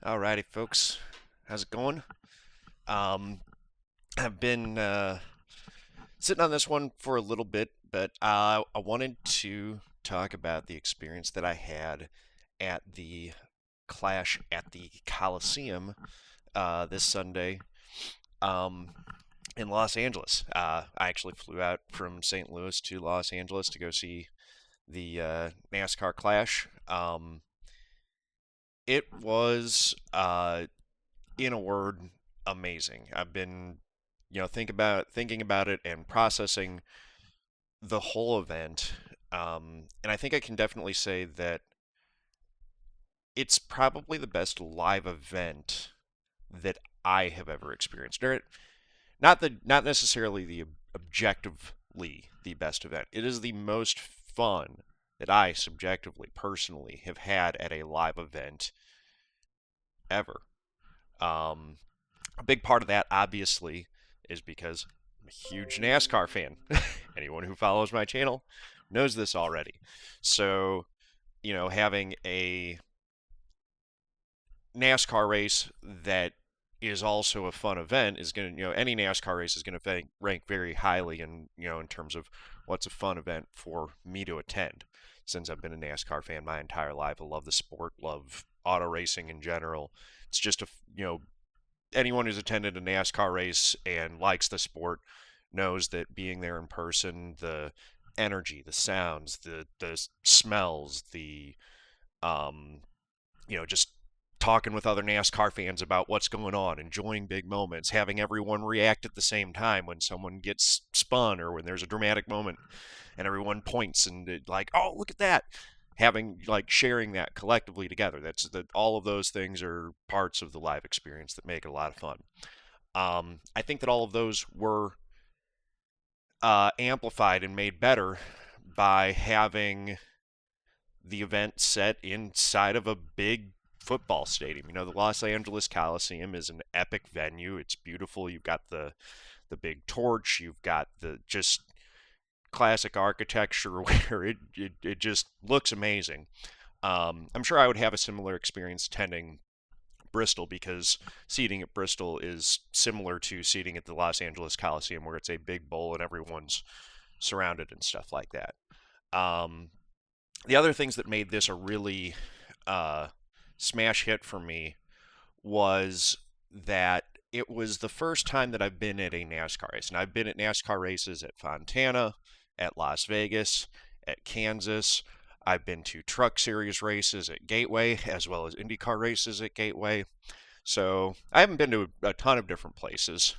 Alrighty, folks. How's it going? Um, I've been sitting on this one for a little bit, but I wanted to talk about the experience that I had at the Clash at the Coliseum this Sunday um, in Los Angeles. I actually flew out from St. Louis to Los Angeles to go see the NASCAR Clash. It was in a word, amazing. I've been, thinking about it and processing the whole event. And I think I can definitely say that it's probably the best live event that I have ever experienced. Not necessarily the objectively the best event. It is the most fun that I subjectively, personally, have had at a live event ever. Um, a big part of that, obviously, is because I'm a huge NASCAR fan. Anyone who follows my channel knows this already. So, having a NASCAR race that is also a fun event is going to, any NASCAR race is going to rank very highly in terms of what's a fun event for me to attend. Since I've been a NASCAR fan my entire life, I love the sport, love auto racing in general. It's just anyone who's attended a NASCAR race and likes the sport knows that being there in person, the energy, the sounds, the smells, the just talking with other NASCAR fans about what's going on, enjoying big moments, having everyone react at the same time when someone gets spun or when there's a dramatic moment and everyone points and like, oh, look at that. Having like sharing that collectively together. That's that all of those things are parts of the live experience that make it a lot of fun. I think that all of those were amplified and made better by having the event set inside of a big football stadium. The Los Angeles Coliseum is an epic venue. It's beautiful. You've got the big torch. You've got the just classic architecture where it just looks amazing. I'm sure I would have a similar experience attending Bristol because seating at Bristol is similar to seating at the Los Angeles Coliseum, where it's a big bowl and everyone's surrounded and stuff like that. Um, the other things that made this a really smash hit for me was that it was the first time that I've been at a NASCAR race. And I've been at NASCAR races at Fontana, at Las Vegas, at Kansas. I've been to Truck Series races at Gateway, as well as IndyCar races at Gateway. So I haven't been to a ton of different places,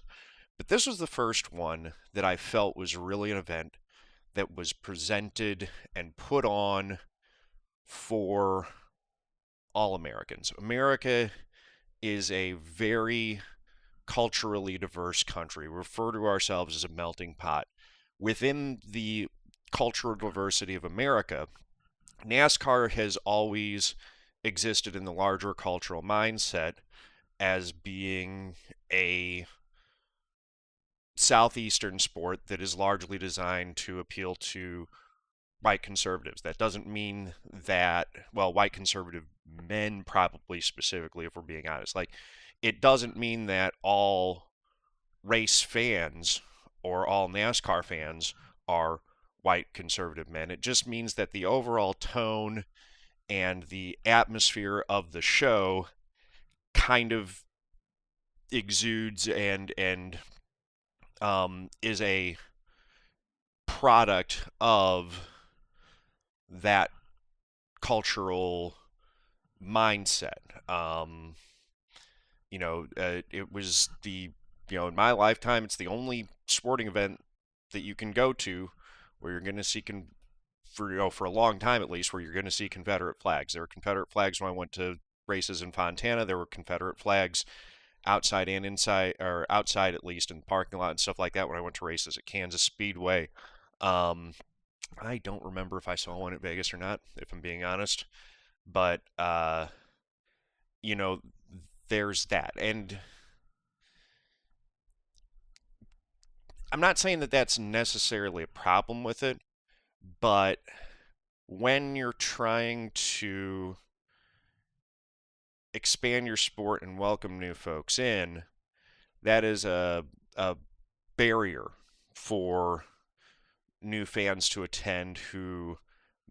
but this was the first one that I felt was really an event that was presented and put on for all Americans. America is a very culturally diverse country. We refer to ourselves as a melting pot. Within the cultural diversity of America, NASCAR has always existed in the larger cultural mindset as being a southeastern sport that is largely designed to appeal to white conservatives. That doesn't mean that, well, white conservative men probably specifically, if we're being honest. Like, it doesn't mean that all race fans or all NASCAR fans are white conservative men. It just means that the overall tone and the atmosphere of the show kind of exudes and is a product of that cultural mindset. It was in my lifetime, it's the only sporting event that you can go to where you're going to see for a long time at least, where you're going to see Confederate flags. There were Confederate flags when I went to races in Fontana. There were Confederate flags outside and inside, or outside at least in the parking lot and stuff like that when I went to races at Kansas Speedway. Um, I don't remember if I saw one at Vegas or not, if I'm being honest. But you know, there's that, and I'm not saying that that's necessarily a problem with it, but when you're trying to expand your sport and welcome new folks in, that is a barrier for new fans to attend who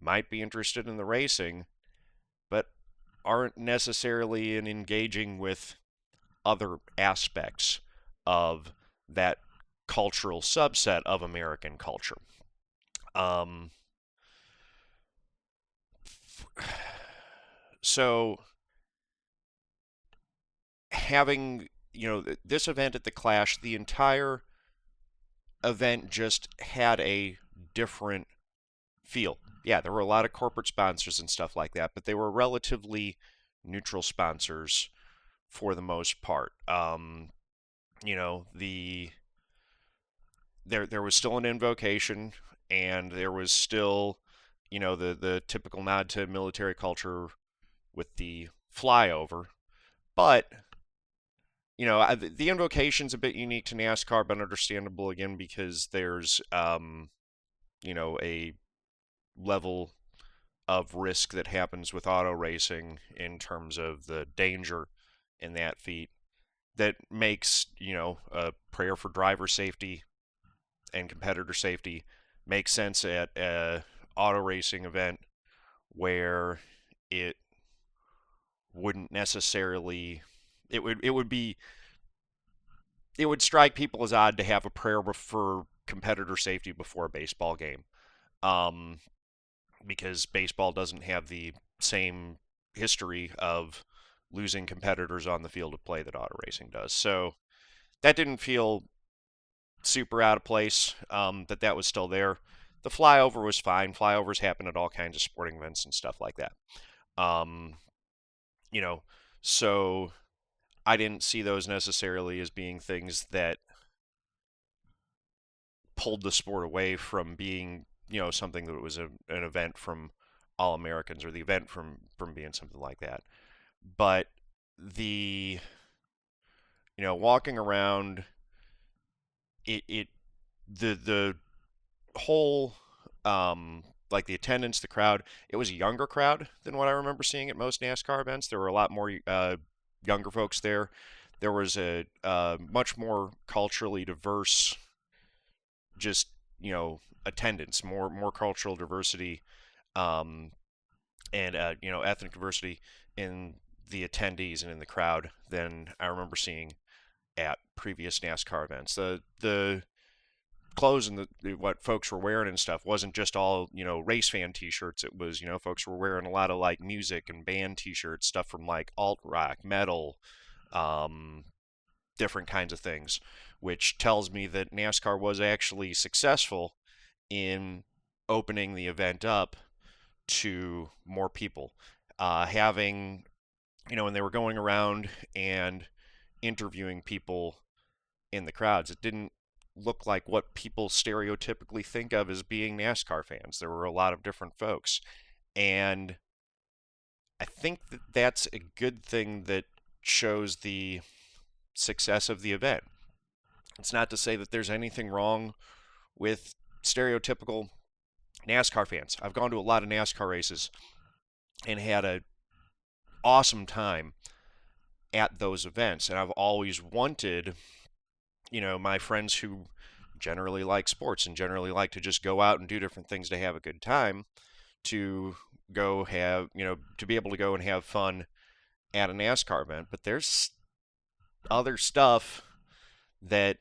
might be interested in the racing, but aren't necessarily in engaging with other aspects of that cultural subset of American culture. Um, so having this event at the Clash, the entire event just had a different feel. Yeah, there were a lot of corporate sponsors and stuff like that, but they were relatively neutral sponsors for the most part. You know, there was still an invocation, and there was still, the typical nod to military culture with the flyover, but the invocation's a bit unique to NASCAR, but understandable again because there's a level of risk that happens with auto racing in terms of the danger in that feat that makes, a prayer for driver safety and competitor safety make sense at a auto racing event where it wouldn't necessarily it would strike people as odd to have a prayer for competitor safety before a baseball game. Um, because baseball doesn't have the same history of losing competitors on the field of play that auto racing does. So that didn't feel super out of place, that was still there. The flyover was fine. Flyovers happen at all kinds of sporting events and stuff like that. Um, you know, so I didn't see those necessarily as being things that pulled the sport away from being, something that was an event from all Americans, or the event from being something like that. But the walking around, it the whole, like the attendance, the crowd, it was a younger crowd than what I remember seeing at most NASCAR events. There were a lot more younger folks there. There was a much more culturally diverse, just attendance, more cultural diversity, um, and ethnic diversity in the attendees and in the crowd than I remember seeing at previous NASCAR events. The clothes and what folks were wearing and stuff wasn't just all race fan T-shirts. It was folks were wearing a lot of like music and band T-shirts, stuff from like alt rock, metal, um, different kinds of things, which tells me that NASCAR was actually successful in opening the event up to more people. Having, when they were going around and interviewing people in the crowds, it didn't look like what people stereotypically think of as being NASCAR fans. There were a lot of different folks. And I think that that's a good thing that shows the success of the event. It's not to say that there's anything wrong with stereotypical NASCAR fans. I've gone to a lot of NASCAR races and had an awesome time at those events. And I've always wanted, my friends who generally like sports and generally like to just go out and do different things to have a good time, to go have, to be able to go and have fun at a NASCAR event. But there's other stuff that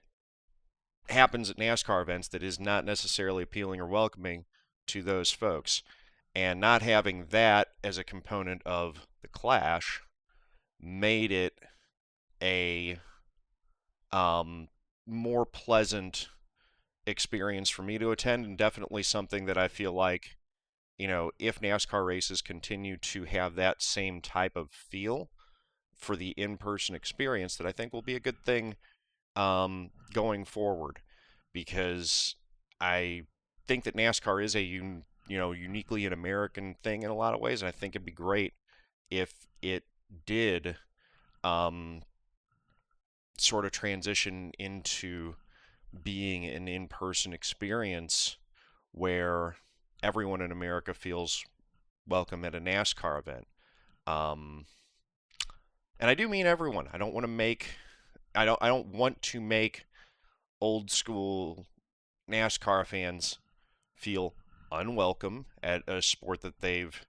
happens at NASCAR events that is not necessarily appealing or welcoming to those folks. And not having that as a component of the Clash made it a more pleasant experience for me to attend, and definitely something that I feel like, if NASCAR races continue to have that same type of feel for the in-person experience, that I think will be a good thing going forward, because I think that NASCAR is a uniquely an American thing in a lot of ways, and I think it'd be great if it did sort of transition into being an in-person experience where everyone in America feels welcome at a NASCAR event. Um, And I do mean everyone. I don't want to make old school NASCAR fans feel unwelcome at a sport that they've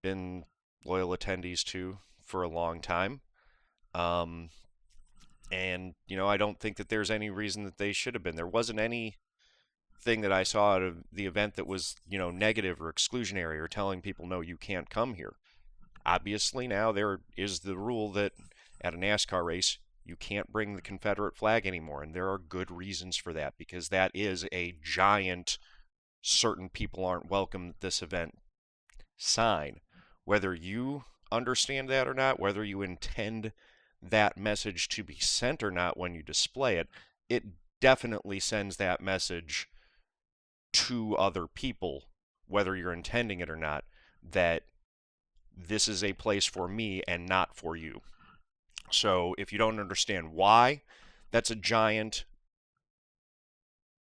been loyal attendees to for a long time. Um, and I don't think that there's any reason that they should have been. There wasn't anything that I saw out of the event that was, negative or exclusionary or telling people, no, you can't come here. Obviously, now there is the rule that at a NASCAR race, you can't bring the Confederate flag anymore. And there are good reasons for that, because that is a giant, certain people aren't welcome at this event sign. Whether you understand that or not, whether you intend that message to be sent or not when you display it, it definitely sends that message to other people, whether you're intending it or not, that this is a place for me and not for you. So if you don't understand why, that's a giant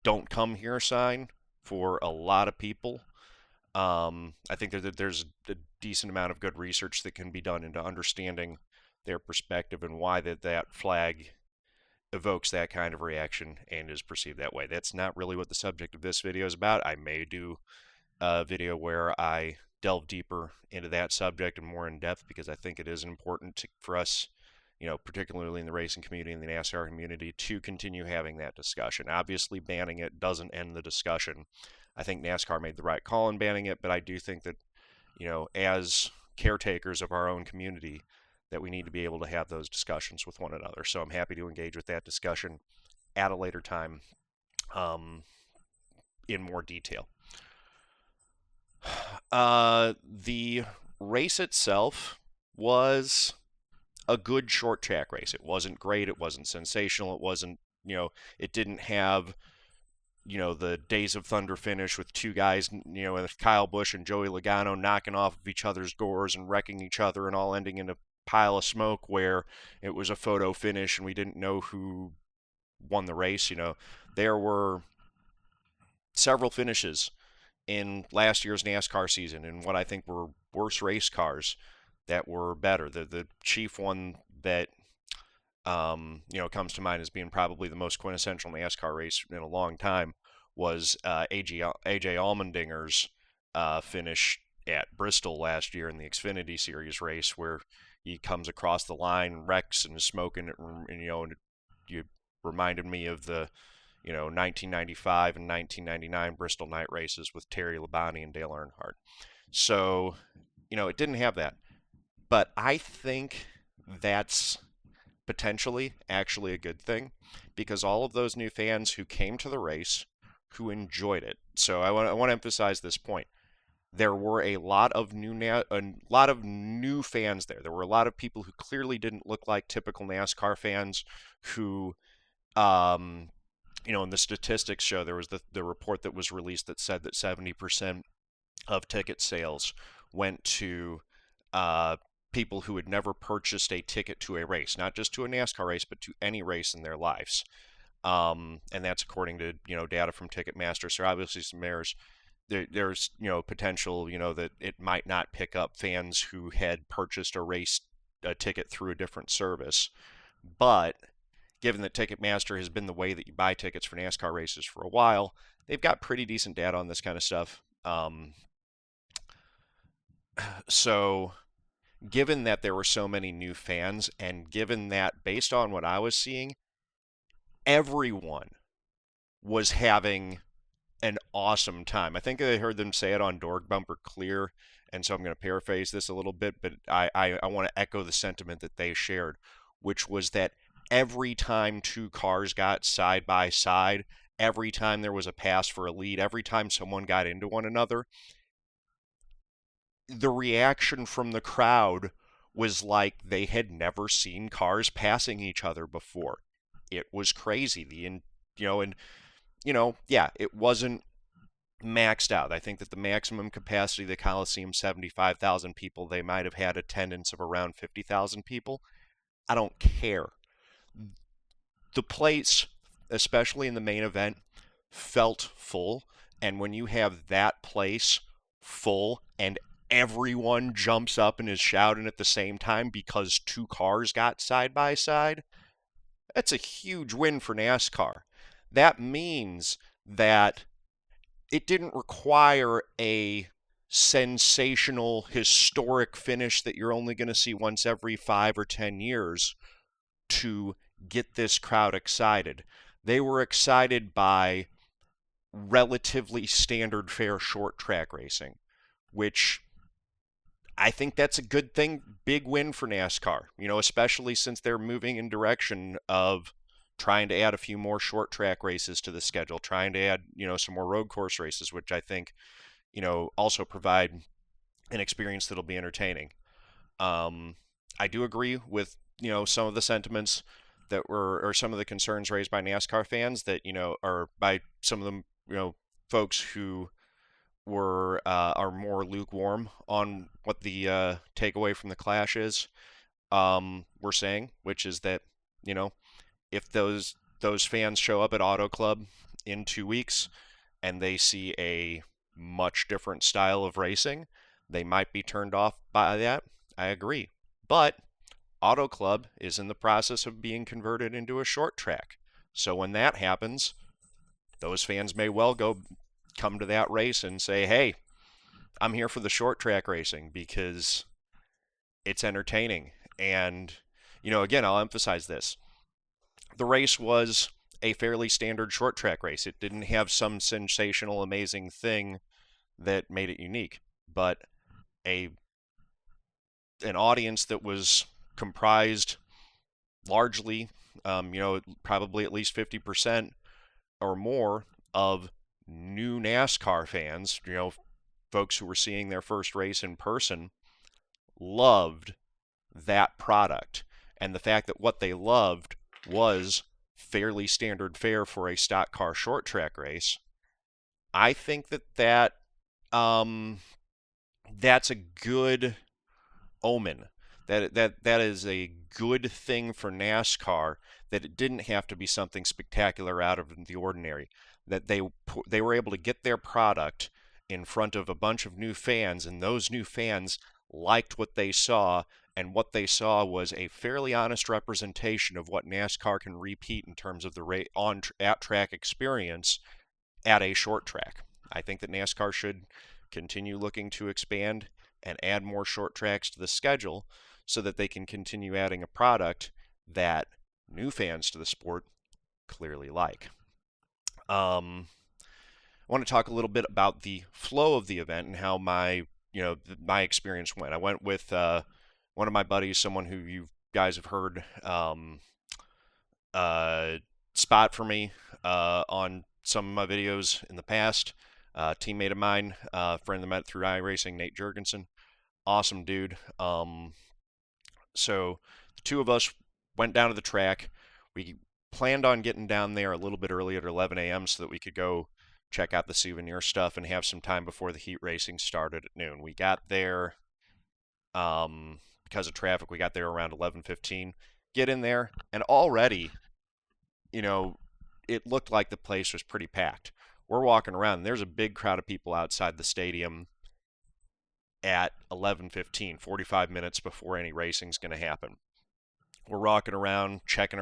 don't come here sign for a lot of people. I think that there's a decent amount of good research that can be done into understanding their perspective and why that flag evokes that kind of reaction and is perceived that way. That's not really what the subject of this video is about. I may do a video where I delve deeper into that subject and more in depth, because I think it is important for us, particularly in the racing community and the NASCAR community, to continue having that discussion. Obviously, banning it doesn't end the discussion. I think NASCAR made the right call in banning it, but I do think that, as caretakers of our own community, that we need to be able to have those discussions with one another. So I'm happy to engage with that discussion at a later time, in more detail. The race itself was a good short track race. It wasn't great. It wasn't sensational. It wasn't, it didn't have, the Days of Thunder finish with two guys, with Kyle Busch and Joey Logano knocking off of each other's doors and wrecking each other and all ending in a pile of smoke where it was a photo finish and we didn't know who won the race. There were several finishes in last year's NASCAR season in what I think were worse race cars that were better. The chief one that comes to mind as being probably the most quintessential NASCAR race in a long time was AJ Allmendinger's finish at Bristol last year in the Xfinity Series race, where he comes across the line, wrecks, and is smoking it, and you reminded me of the 1995 and 1999 Bristol night races with Terry Labonte and Dale Earnhardt. So, it didn't have that. But I think that's potentially actually a good thing, because all of those new fans who came to the race, who enjoyed it. So I want to emphasize this point. There were a lot of new fans there. There were a lot of people who clearly didn't look like typical NASCAR fans who and the statistics show, there was the report that was released that said that 70% of ticket sales went to people who had never purchased a ticket to a race, not just to a NASCAR race, but to any race in their lives. And that's according to, data from Ticketmaster. So obviously there's potential, that it might not pick up fans who had purchased a ticket through a different service. But given that Ticketmaster has been the way that you buy tickets for NASCAR races for a while, they've got pretty decent data on this kind of stuff. So given that there were so many new fans, and given that based on what I was seeing, everyone was having an awesome time. I think I heard them say it on Dork Bumper Clear, and so I'm going to paraphrase this a little bit, but I want to echo the sentiment that they shared, which was that every time two cars got side by side, every time there was a pass for a lead, every time someone got into one another, the reaction from the crowd was like they had never seen cars passing each other before. It was crazy. It wasn't maxed out. I think that the maximum capacity of the Coliseum, 75,000 people, they might have had attendance of around 50,000 people. I don't care. The place, especially in the main event, felt full. And when you have that place full and everyone jumps up and is shouting at the same time because two cars got side by side, that's a huge win for NASCAR. That means that it didn't require a sensational, historic finish that you're only going to see once every 5 or 10 years to get this crowd excited. They were excited by relatively standard fare short track racing, which I think that's a good thing, big win for NASCAR, especially since they're moving in direction of trying to add a few more short track races to the schedule, trying to add, some more road course races, which I think, also provide an experience that'll be entertaining. I do agree with, some of the sentiments that were, or some of the concerns raised by NASCAR fans that, or by some of them, folks who are more lukewarm on what the takeaway from the clash is. We're saying, which is that if those fans show up at Auto Club in 2 weeks and they see a much different style of racing, they might be turned off by that. I agree, but Auto Club is in the process of being converted into a short track. So when that happens, those fans may well come to that race and say, hey, I'm here for the short track racing because it's entertaining. And, again, I'll emphasize this. The race was a fairly standard short track race. It didn't have some sensational, amazing thing that made it unique, but an audience that was comprised largely, probably at least 50% or more of new NASCAR fans, folks who were seeing their first race in person, loved that product. And the fact that what they loved was fairly standard fare for a stock car short track race, I think that's a good omen. That is a good thing for NASCAR, that it didn't have to be something spectacular out of the ordinary. That they were able to get their product in front of a bunch of new fans, and those new fans liked what they saw, and what they saw was a fairly honest representation of what NASCAR can repeat in terms of the at-track experience at a short track. I think that NASCAR should continue looking to expand and add more short tracks to the schedule so that they can continue adding a product that new fans to the sport clearly like. I want to talk a little bit about the flow of the event and how my experience went. I went with one of my buddies, someone who you guys have heard spot for me on some of my videos in the past. Teammate of mine, friend that met through iRacing, Nate Jurgensen. Awesome dude. So the two of us went down to the track. We planned on getting down there a little bit early at 11 a.m. so that we could go check out the souvenir stuff and have some time before the heat racing started at noon. We got there because of traffic. We got there around 11:15. Get in there, and already, it looked like the place was pretty packed. We're walking around, and there's a big crowd of people outside the stadium at 11:15, 45 minutes before any racing's going to happen. We're walking around, checking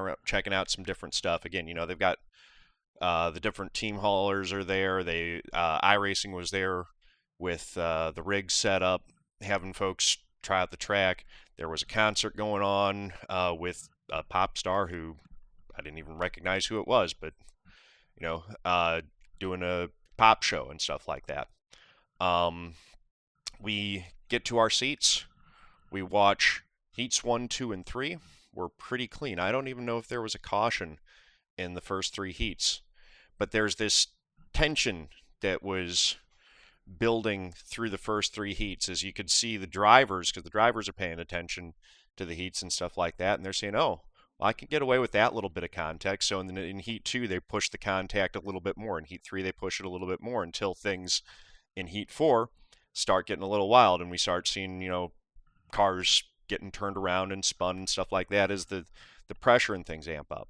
out some different stuff. Again, they've got the different team haulers are there. iRacing was there with the rig set up, having folks try out the track. There was a concert going on with a pop star who I didn't even recognize who it was, but doing a pop show and stuff like that. We get to our seats. We watch heats 1, 2, and 3. We're pretty clean. I don't even know if there was a caution in the first 3 heats, but there's this tension that was building through the first 3 heats, as you could see the drivers, because the drivers are paying attention to the heats and stuff like that, and they're saying, oh, well, I can get away with that little bit of contact. So in heat 2, they push the contact a little bit more. In heat 3, they push it a little bit more until things in heat 4 start getting a little wild, and we start seeing, cars getting turned around and spun and stuff like that as the pressure and things amp up.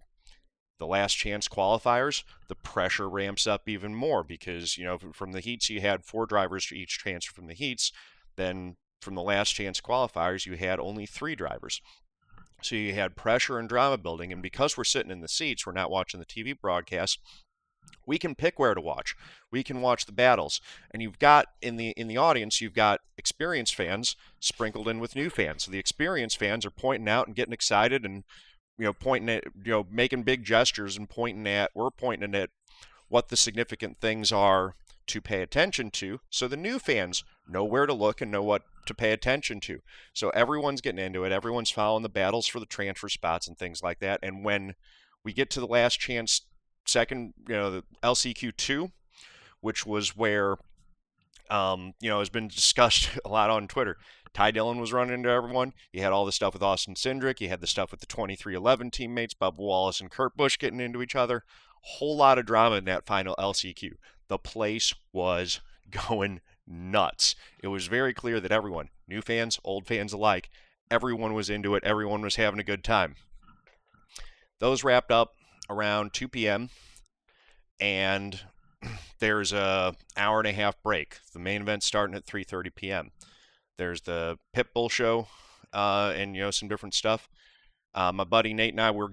The last chance qualifiers, the pressure ramps up even more because, from the heats you had 4 drivers to each transfer from the heats. Then from the last chance qualifiers, you had only 3 drivers. So you had pressure and drama building, and because we're sitting in the seats, we're not watching the TV broadcast. We can pick where to watch. We can watch the battles, and you've got in the audience, you've got experienced fans sprinkled in with new fans. So the experienced fans are pointing out and getting excited, and pointing at, making big gestures and we're pointing at what the significant things are to pay attention to. So the new fans know where to look and know what to pay attention to. So everyone's getting into it. Everyone's following the battles for the transfer spots and things like that. And when we get to the last chance second, the LCQ2, which was where, has been discussed a lot on Twitter. Ty Dillon was running into everyone. You had all the stuff with Austin Cindric. You had the stuff with the 2311 teammates, Bubba Wallace and Kurt Busch getting into each other. Whole lot of drama in that final LCQ. The place was going nuts. It was very clear that everyone, new fans, old fans alike, everyone was into it. Everyone was having a good time. Those wrapped up around 2 p.m. and there's a hour and a half break. The main event starting at 3:30 p.m. There's the Pit Bull show and some different stuff. My buddy Nate and I we're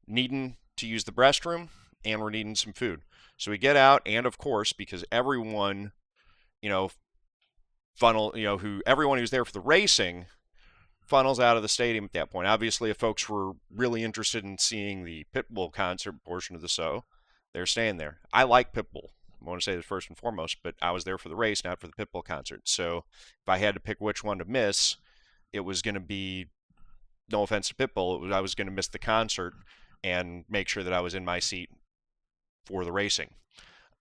needing to use the restroom, and we're needing some food. So we get out, and of course, because everyone, everyone who's there for the racing funnels out of the stadium at that point. Obviously, if folks were really interested in seeing the Pit Bull concert portion of the show, they're staying there. I like Pit Bull. I want to say this first and foremost, but I was there for the race, not for the Pit Bull concert. So if I had to pick which one to miss, it was going to be, no offense to Pit Bull, I was going to miss the concert and make sure that I was in my seat for the racing.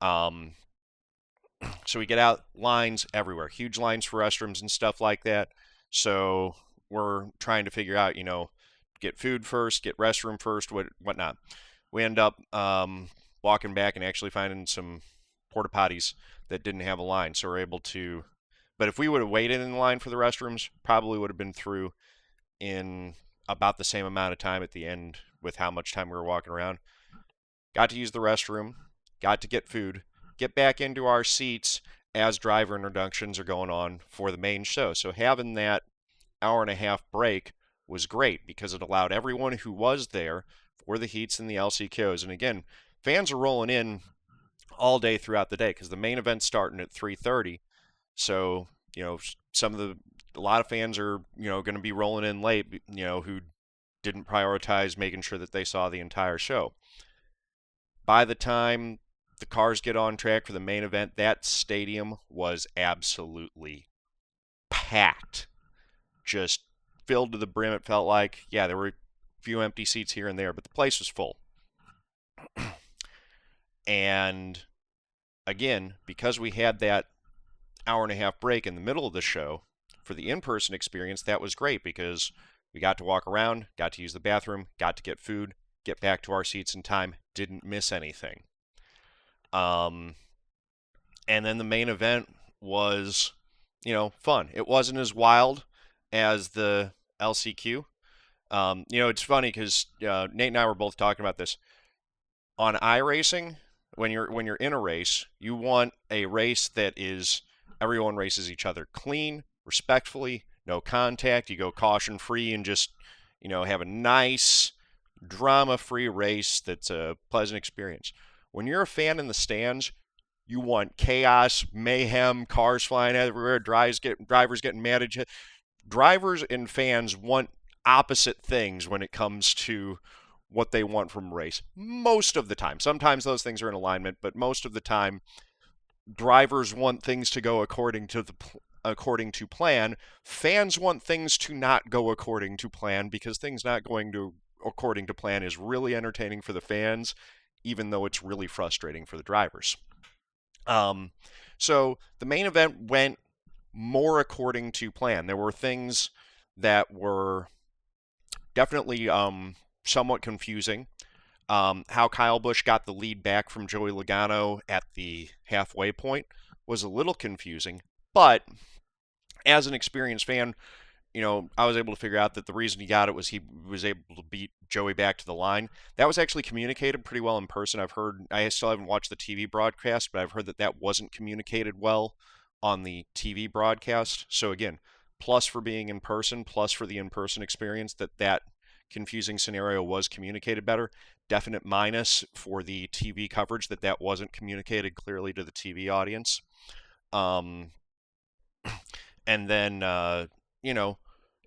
So we get out, lines everywhere, huge lines for restrooms and stuff like that. So we're trying to figure out, get food first, get restroom first, whatnot. We end up walking back and actually finding some porta potties that didn't have a line, so we're able to. But if we would have waited in the line for the restrooms, probably would have been through in about the same amount of time at the end with how much time we were walking around. Got to use the restroom, got to get food, get back into our seats as driver introductions are going on for the main show. So having that hour and a half break was great because it allowed everyone who was there for the heats and the LCQs. And again, fans are rolling in all day throughout the day because the main event's starting at 3:30. So, a lot of fans are, going to be rolling in late, who didn't prioritize making sure that they saw the entire show. By the time the cars get on track for the main event, that stadium was absolutely packed. Just filled to the brim, it felt like. Yeah, there were a few empty seats here and there, but the place was full. And again, because we had that hour and a half break in the middle of the show for the in-person experience, that was great because we got to walk around, got to use the bathroom, got to get food, get back to our seats in time, didn't miss anything. And then the main event was, fun. It wasn't as wild as the LCQ. It's funny because Nate and I were both talking about this. On iRacing, when you're in a race, you want a race that is everyone races each other clean, respectfully, no contact. You go caution free and just have a nice drama free race that's a pleasant experience. When you're a fan in the stands, you want chaos, mayhem, cars flying everywhere, drivers getting mad at you. Drivers and fans want opposite things when it comes to what they want from a race. Most of the time. Sometimes those things are in alignment, but most of the time, drivers want things to go according to plan. Fans want things to not go according to plan because things not going according to plan is really entertaining for the fans, even though it's really frustrating for the drivers. So the main event went more according to plan. There were things that were definitely somewhat confusing. How Kyle Busch got the lead back from Joey Logano at the halfway point was a little confusing, but as an experienced fan, I was able to figure out that the reason he got it was he was able to beat Joey back to the line. That was actually communicated pretty well in person. I still haven't watched the TV broadcast, but I've heard that that wasn't communicated well on the TV broadcast. So again, plus for being in person, plus for the in-person experience, that confusing scenario was communicated better. Definite minus for the TV coverage that wasn't communicated clearly to the TV audience. Um, and then, you know,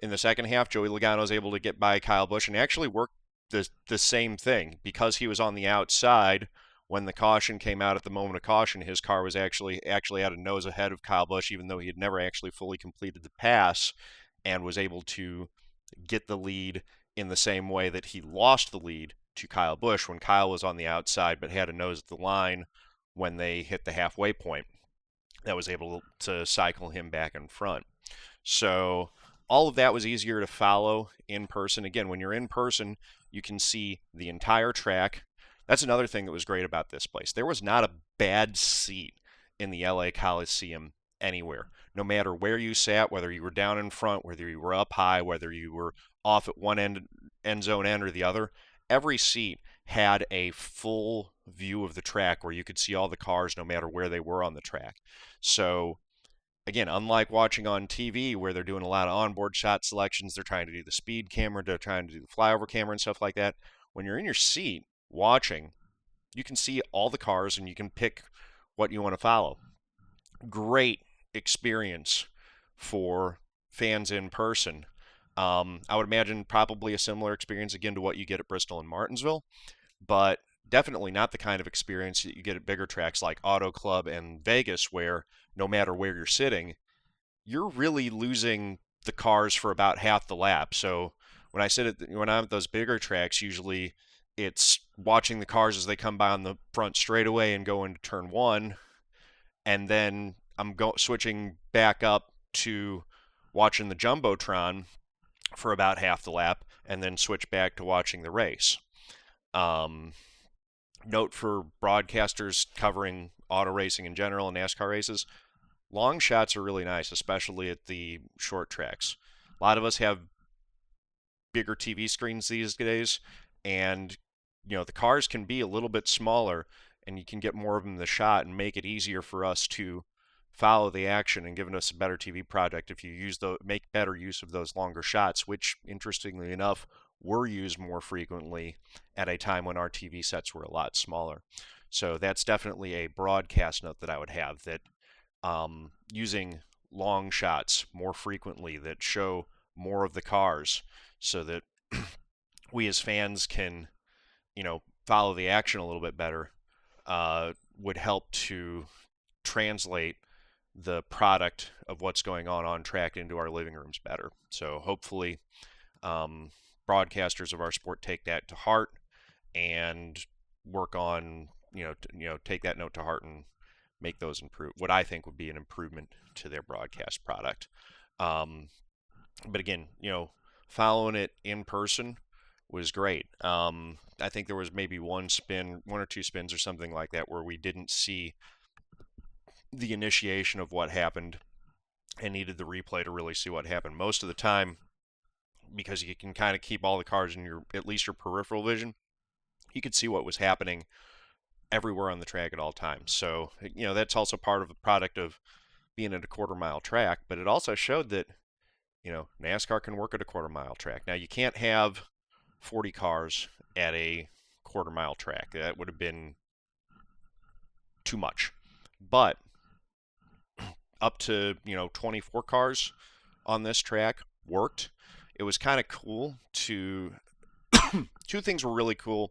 in the second half, Joey Logano was able to get by Kyle Busch and actually work the same thing because he was on the outside when the caution came out at the moment of caution. His car was actually had a nose ahead of Kyle Busch, even though he had never actually fully completed the pass, and was able to get the lead in the same way that he lost the lead to Kyle Busch when Kyle was on the outside but had a nose at the line when they hit the halfway point. That was able to cycle him back in front. So all of that was easier to follow in person. Again, when you're in person, you can see the entire track. That's another thing that was great about this place. There was not a bad seat in the LA Coliseum anywhere. No matter where you sat, whether you were down in front, whether you were up high, whether you were off at one end zone end or the other, every seat had a full view of the track where you could see all the cars no matter where they were on the track. So again, unlike watching on TV where they're doing a lot of onboard shot selections, they're trying to do the speed camera, they're trying to do the flyover camera and stuff like that. When you're in your seat watching, you can see all the cars and you can pick what you want to follow. Great experience for fans in person. I would imagine probably a similar experience again to what you get at Bristol and Martinsville, but definitely not the kind of experience that you get at bigger tracks like Auto Club and Vegas, where no matter where you're sitting, you're really losing the cars for about half the lap. So when I'm at those bigger tracks, usually it's watching the cars as they come by on the front straightaway and go into turn one, and then switching back up to watching the jumbotron for about half the lap, and then switch back to watching the race. Um, Note for broadcasters covering auto racing in general and NASCAR races, long shots are really nice, especially at the short tracks. A lot of us have bigger TV screens these days, and the cars can be a little bit smaller, and you can get more of them in the shot and make it easier for us to follow the action and giving us a better TV product if you make better use of those longer shots, which interestingly enough were used more frequently at a time when our TV sets were a lot smaller. So that's definitely a broadcast note that I would have, that using long shots more frequently that show more of the cars so that we as fans can, follow the action a little bit better, would help to translate the product of what's going on track into our living rooms better. So hopefully broadcasters of our sport take that to heart and work on, take that note to heart and make those improve what I think would be an improvement to their broadcast product. But again, following it in person was great. I think there was maybe one or two spins or something like that where we didn't see the initiation of what happened and needed the replay to really see what happened. Most of the time, because you can kind of keep all the cars in at least your peripheral vision, you could see what was happening everywhere on the track at all times. So, that's also part of the product of being at a quarter-mile track, but it also showed that, NASCAR can work at a quarter-mile track. Now, you can't have 40 cars at a quarter-mile track. That would have been too much. But up to 24 cars on this track worked. It was kind of cool to two things were really cool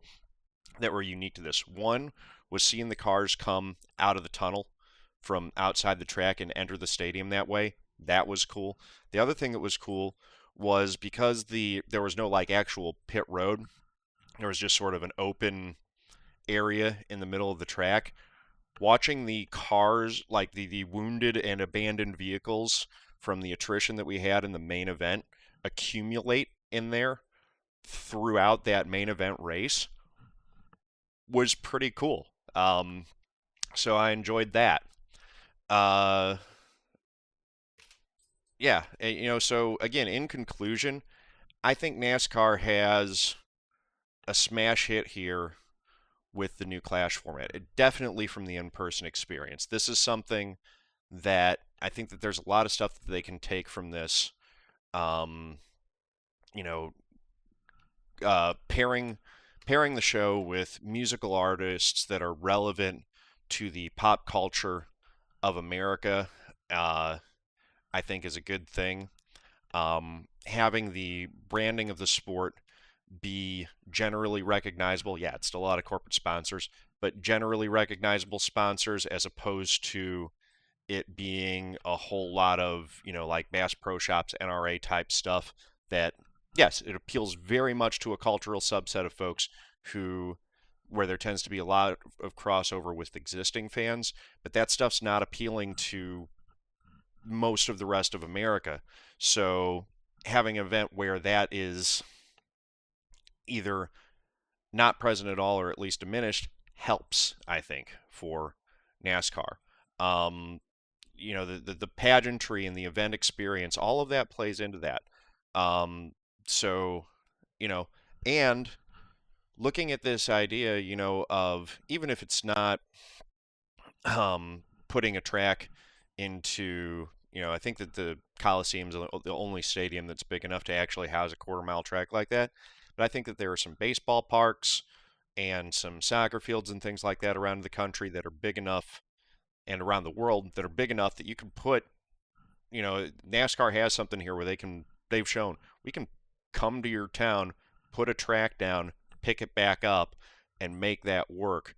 that were unique to this. One was seeing the cars come out of the tunnel from outside the track and enter the stadium that way. That was cool. The other thing that was cool was because there was no actual pit road. There was just sort of an open area in the middle of the track. Watching the cars, like the wounded and abandoned vehicles from the attrition that we had in the main event, accumulate in there throughout that main event race was pretty cool. So I enjoyed that. Uh, Yeah, so again, in conclusion, I think NASCAR has a smash hit here with the new Clash format. Definitely from the in-person experience. This is something that I think that there's a lot of stuff that they can take from this. Um, you know, pairing the show with musical artists that are relevant to the pop culture of America, uh, I think is a good thing. Having the branding of the sport be generally recognizable. Yeah, it's still a lot of corporate sponsors, but generally recognizable sponsors as opposed to it being a whole lot of, like Bass Pro Shops, NRA type stuff that, yes, it appeals very much to a cultural subset of folks who, where there tends to be a lot of crossover with existing fans, but that stuff's not appealing to most of the rest of America. So having an event where that is either not present at all or at least diminished helps, I think, for NASCAR. Um, the pageantry and the event experience, all of that plays into that. Um, so, you know, and looking at this idea, of even if it's not putting a track into, I think that the Coliseum is the only stadium that's big enough to actually house a quarter-mile track like that. But I think that there are some baseball parks and some soccer fields and things like that around the country that are big enough, and around the world that are big enough that you can put, NASCAR has something here where they've shown we can come to your town, put a track down, pick it back up, and make that work.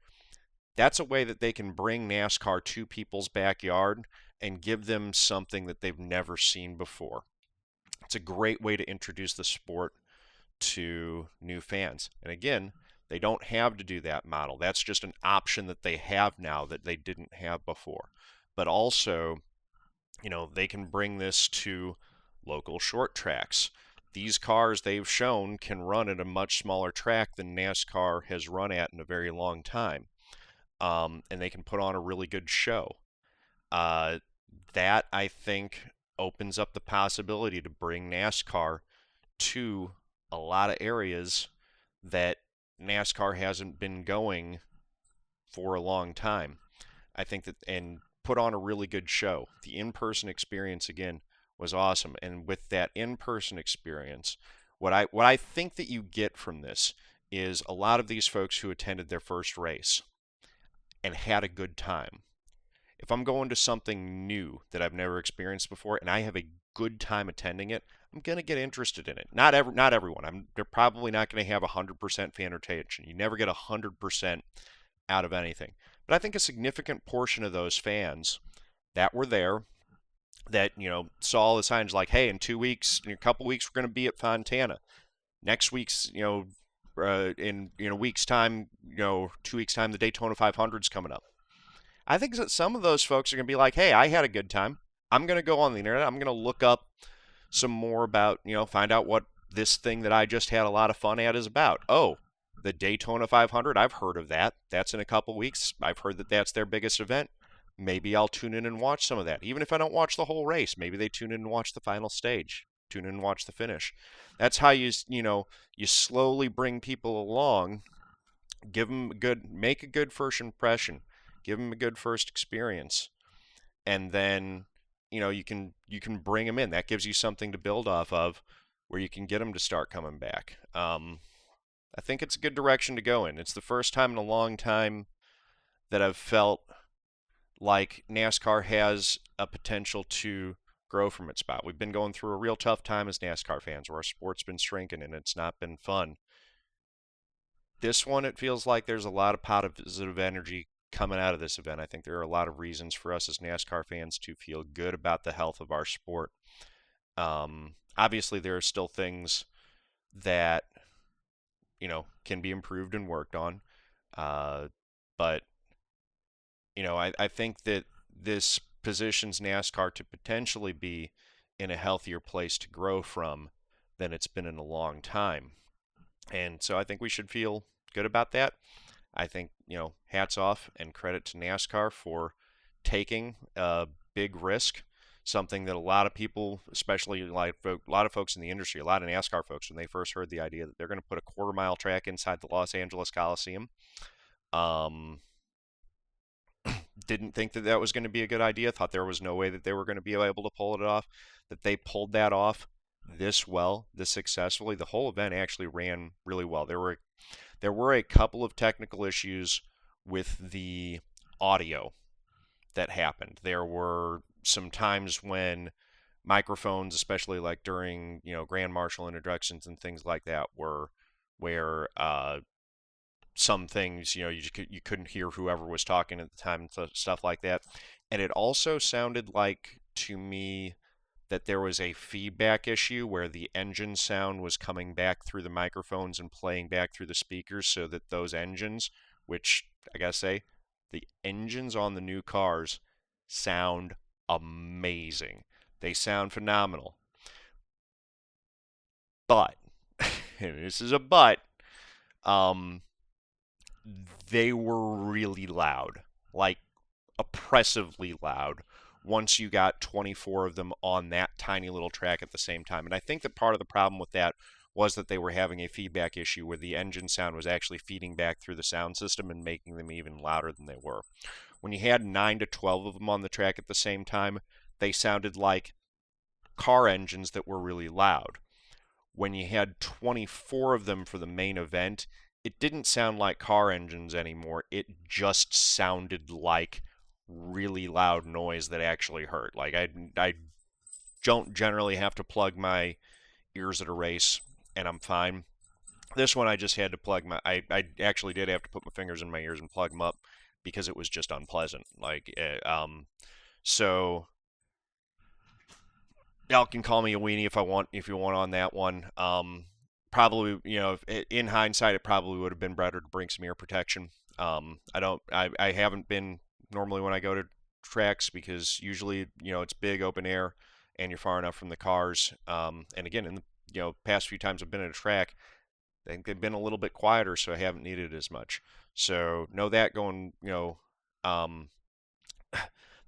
That's a way that they can bring NASCAR to people's backyard and give them something that they've never seen before. It's a great way to introduce the sport to new fans. And again, they don't have to do that model. That's just an option that they have now that they didn't have before. But also, they can bring this to local short tracks. These cars they've shown can run at a much smaller track than NASCAR has run at in a very long time. And they can put on a really good show. Uh, that, I think, opens up the possibility to bring NASCAR to a lot of areas that NASCAR hasn't been going for a long time. I think that, and put on a really good show. The in-person experience again was awesome, and with that in-person experience, what I think that you get from this is a lot of these folks who attended their first race and had a good time. If I'm going to something new that I've never experienced before and I have a good time attending it, I'm going to get interested in it. Not everyone. They're probably not going to have 100% fan retention. You never get 100% out of anything. But I think a significant portion of those fans that were there, that saw all the signs like, hey, in 2 weeks, in a couple weeks, we're going to be at Fontana. Next week's, in a week's time, 2 weeks time, the Daytona 500's coming up. I think that some of those folks are going to be like, hey, I had a good time. I'm going to go on the internet. I'm going to look up some more about, find out what this thing that I just had a lot of fun at is about. Oh, the Daytona 500, I've heard of that. That's in a couple weeks. I've heard that that's their biggest event. Maybe I'll tune in and watch some of that. Even if I don't watch the whole race, maybe they tune in and watch the final stage, tune in and watch the finish. That's how you slowly bring people along, make a good first impression, give them a good first experience, and then you can bring them in. That gives you something to build off of, where you can get them to start coming back. I think it's a good direction to go in. It's the first time in a long time that I've felt like NASCAR has a potential to grow from its spot. We've been going through a real tough time as NASCAR fans, where our sport's been shrinking and it's not been fun. This one, it feels like there's a lot of positive energy coming out of this event. I think there are a lot of reasons for us as NASCAR fans to feel good about the health of our sport. Obviously, there are still things that can be improved and worked on, but I think that this positions NASCAR to potentially be in a healthier place to grow from than it's been in a long time. And so I think we should feel good about that. I think, hats off and credit to NASCAR for taking a big risk, something that a lot of people, especially like a lot of folks in the industry, a lot of NASCAR folks, when they first heard the idea that they're going to put a quarter-mile track inside the Los Angeles Coliseum, um, didn't think that that was going to be a good idea. Thought there was no way that they were going to be able to pull it off. That they pulled that off this well, this successfully. The whole event actually ran really well. There were a couple of technical issues with the audio that happened. There were some times when microphones, especially like during Grand Marshal introductions and things like that, were where some things you couldn't hear whoever was talking at the time and stuff like that. And it also sounded like to me that there was a feedback issue where the engine sound was coming back through the microphones and playing back through the speakers, so that those engines, which I gotta say, the engines on the new cars sound amazing. They sound phenomenal. But, and this is a but, um, they were really loud, like oppressively loud, once you got 24 of them on that tiny little track at the same time. And I think that part of the problem with that was that they were having a feedback issue where the engine sound was actually feeding back through the sound system and making them even louder than they were. When you had 9 to 12 of them on the track at the same time, they sounded like car engines that were really loud. When you had 24 of them for the main event, it didn't sound like car engines anymore. It just sounded like really loud noise that actually hurt. Like I don't generally have to plug my ears at a race, and I'm fine. This one I just had to plug I actually did have to put my fingers in my ears and plug them up because it was just unpleasant. So y'all can call me a weenie if you want on that one. Probably, in hindsight, it probably would have been better to bring some ear protection. I haven't been normally when I go to tracks because usually, it's big open air and you're far enough from the cars. And again, in the, past few times I've been at a track, I think they've been a little bit quieter, so I haven't needed it as much. So know that going, um,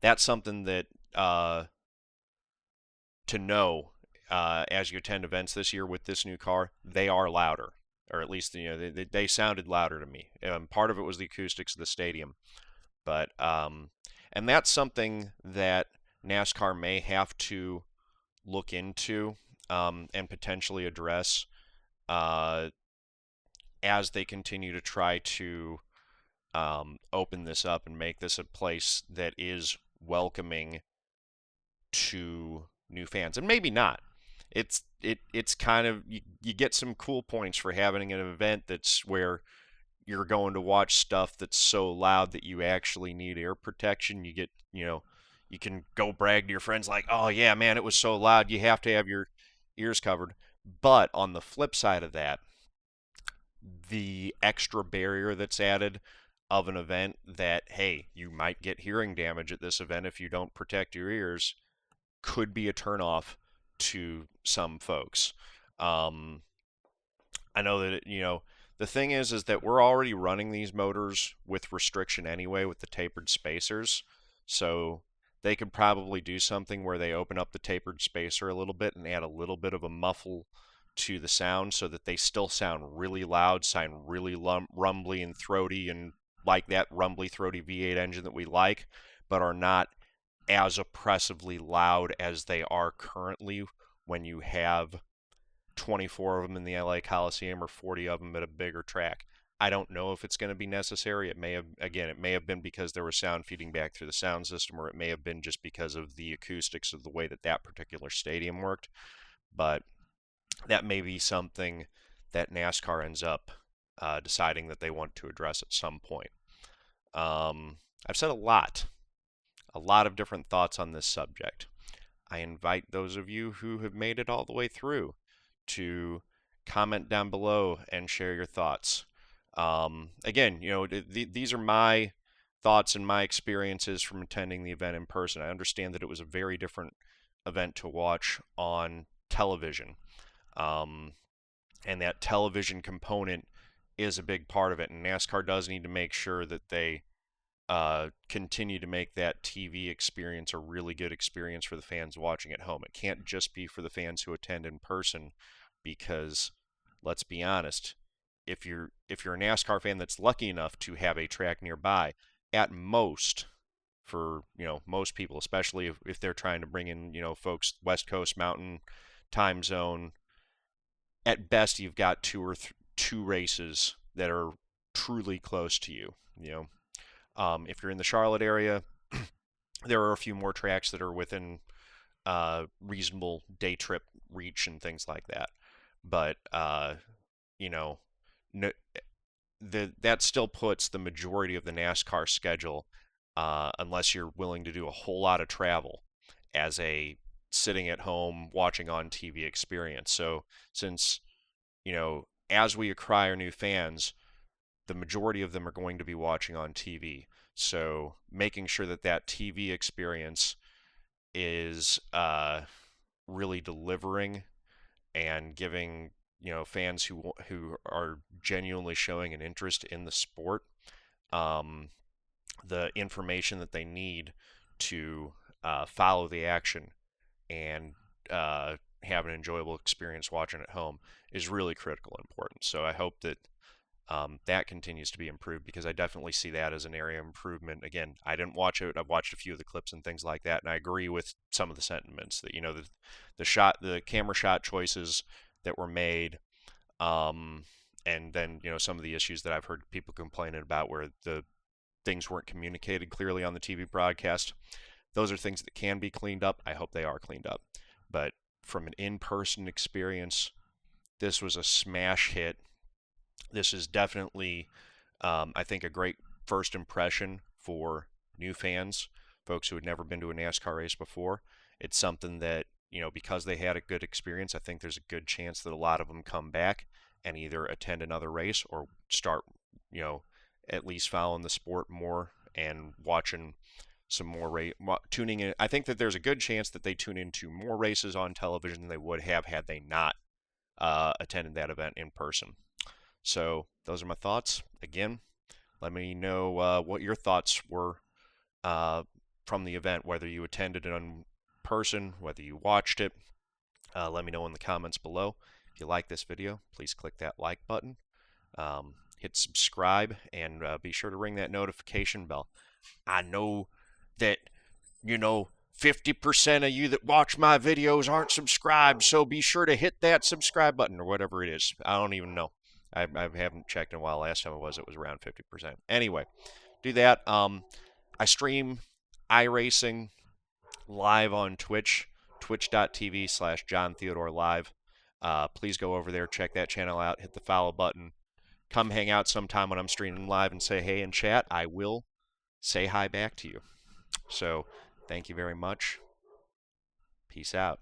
that's something that to know as you attend events this year with this new car, they are louder, or at least they sounded louder to me. Part of it was the acoustics of the stadium, but and that's something that NASCAR may have to look into and potentially address as they continue to try to open this up and make this a place that is welcoming to new fans, and maybe not. It's kind of you get some cool points for having an event that's where you're going to watch stuff that's so loud that you actually need air protection. You get you can go brag to your friends like, oh yeah, man, it was so loud you have to have your ears covered. But on the flip side of that, the extra barrier that's added of an event that, hey, you might get hearing damage at this event if you don't protect your ears, could be a turnoff to some folks. I know that the thing is that we're already running these motors with restriction anyway with the tapered spacers, so they could probably do something where they open up the tapered spacer a little bit and add a little bit of a muffle to the sound so that they still sound really loud, sound really rumbly and throaty and like that rumbly throaty V8 engine that we like, but are not as oppressively loud as they are currently when you have 24 of them in the LA Coliseum or 40 of them at a bigger track. I don't know if it's going to be necessary. It may have been because there was sound feeding back through the sound system, or it may have been just because of the acoustics of the way that particular stadium worked. But that may be something that NASCAR ends up deciding that they want to address at some point. I've said a lot of different thoughts on this subject. I invite those of you who have made it all the way through to comment down below and share your thoughts. Again, these are my thoughts and my experiences from attending the event in person. I understand that it was a very different event to watch on television. And that television component is a big part of it. And NASCAR does need to make sure that they continue to make that TV experience a really good experience for the fans watching at home. It can't just be for the fans who attend in person, because let's be honest, if you're a NASCAR fan that's lucky enough to have a track nearby, at most, for most people, especially if they're trying to bring in folks West Coast Mountain time zone, at best you've got two races that are truly close to you. If you're in the Charlotte area, there are a few more tracks that are within reasonable day trip reach and things like that. But you know, no, that still puts the majority of the NASCAR schedule, unless you're willing to do a whole lot of travel, as a sitting at home watching on TV experience. So since as we acquire new fans, the majority of them are going to be watching on TV. So making sure that that TV experience is really delivering and giving fans who are genuinely showing an interest in the sport um, the information that they need to follow the action and have an enjoyable experience watching at home is really critical and important. So I hope that that continues to be improved, because I definitely see that as an area of improvement. Again, I didn't watch it. I've watched a few of the clips and things like that, and I agree with some of the sentiments that the camera shot choices that were made, and then some of the issues that I've heard people complaining about, where the things weren't communicated clearly on the TV broadcast. Those are things that can be cleaned up. I hope they are cleaned up. But from an in-person experience, this was a smash hit. This is definitely, I think, a great first impression for new fans, folks who had never been to a NASCAR race before. It's something that, because they had a good experience, I think there's a good chance that a lot of them come back and either attend another race or start, at least following the sport more and watching some more tuning in. I think that there's a good chance that they tune into more races on television than they would have had they not attended that event in person. So those are my thoughts. Again, let me know what your thoughts were from the event, whether you attended it in person, whether you watched it. Let me know in the comments below. If you like this video, please click that like button. Hit subscribe, and be sure to ring that notification bell. I know that 50% of you that watch my videos aren't subscribed, so be sure to hit that subscribe button, or whatever it is. I don't even know. I haven't checked in a while. Last time it was around 50%. Anyway, do that. I stream iRacing live on Twitch, twitch.tv/John Theodore Live. Please go over there, check that channel out, hit the follow button. Come hang out sometime when I'm streaming live and say hey in chat. I will say hi back to you. So, thank you very much. Peace out.